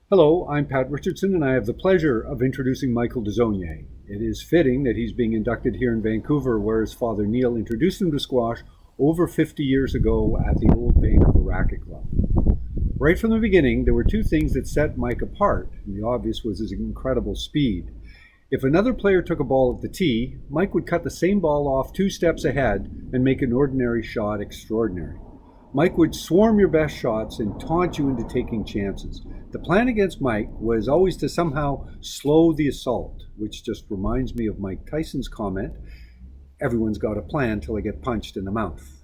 Hello, I'm Pat Richardson, and I have the pleasure of introducing Michael Desaulniers. It is fitting that he's being inducted here in Vancouver, where his father Neil introduced him to squash over 50 years ago at the old Vancouver Racket Club. Right from the beginning, there were two things that set Mike apart, and the obvious was his incredible speed. If another player took a ball at the tee, Mike would cut the same ball off 2 steps ahead and make an ordinary shot extraordinary. Mike would swarm your best shots and taunt you into taking chances. The plan against Mike was always to somehow slow the assault, which just reminds me of Mike Tyson's comment, everyone's got a plan till they get punched in the mouth.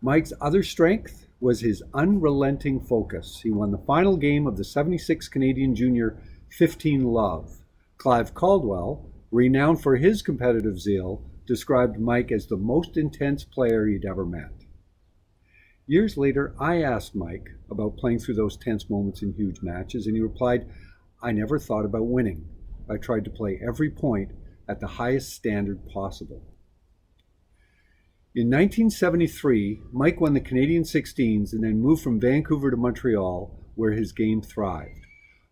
Mike's other strength was his unrelenting focus. He won the final game of the 76 Canadian Junior 15 Love. Clive Caldwell, renowned for his competitive zeal, described Mike as the most intense player he'd ever met. Years later, I asked Mike about playing through those tense moments in huge matches, and he replied, "I never thought about winning. I tried to play every point at the highest standard possible." In 1973, Mike won the Canadian 16s and then moved from Vancouver to Montreal, where his game thrived.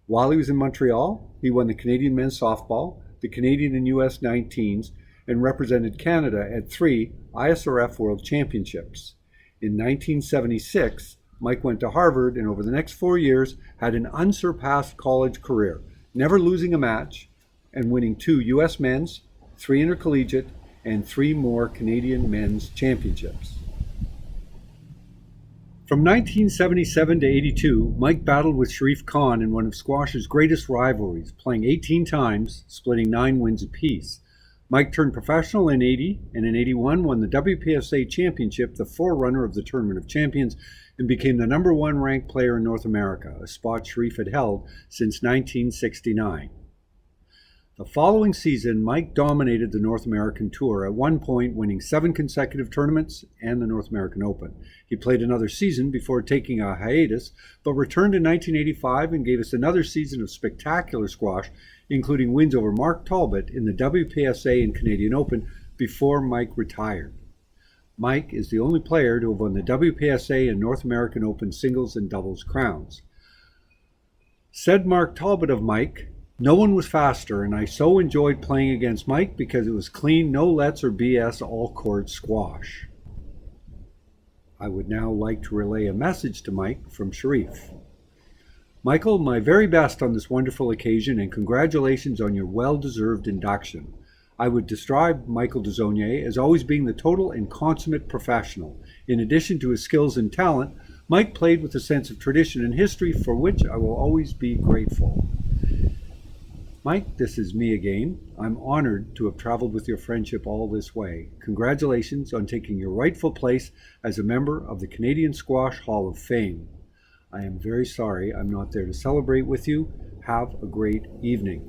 While he was in Montreal, he won the Canadian men's softball, the Canadian and US 19s, and represented Canada at 3 ISRF World Championships. In 1976, Mike went to Harvard and over the next 4 years had an unsurpassed college career, never losing a match and winning 2 US men's, 3 intercollegiate, and 3 more Canadian men's championships. From 1977 to 82, Mike battled with Sharif Khan in one of squash's greatest rivalries, playing 18 times, splitting 9 wins apiece. Mike turned professional in 80 and in 81 won the WPSA Championship, the forerunner of the Tournament of Champions, and became the #1 ranked player in North America, a spot Sharif had held since 1969. The following season, Mike dominated the North American Tour, at one point winning 7 consecutive tournaments and the North American Open. He played another season before taking a hiatus, but returned in 1985 and gave us another season of spectacular squash, including wins over Mark Talbot in the WPSA and Canadian Open before Mike retired. Mike is the only player to have won the WPSA and North American Open singles and doubles crowns. Said Mark Talbot of Mike, "No one was faster, and I so enjoyed playing against Mike because it was clean, no lets or BS, all-court squash." I would now like to relay a message to Mike from Sharif. "Michael, my very best on this wonderful occasion, and congratulations on your well-deserved induction. I would describe Michael Desaulniers as always being the total and consummate professional. In addition to his skills and talent, Mike played with a sense of tradition and history for which I will always be grateful." Mike, this is me again. I'm honored to have traveled with your friendship all this way. Congratulations on taking your rightful place as a member of the Canadian Squash Hall of Fame. I am very sorry I'm not there to celebrate with you. Have a great evening.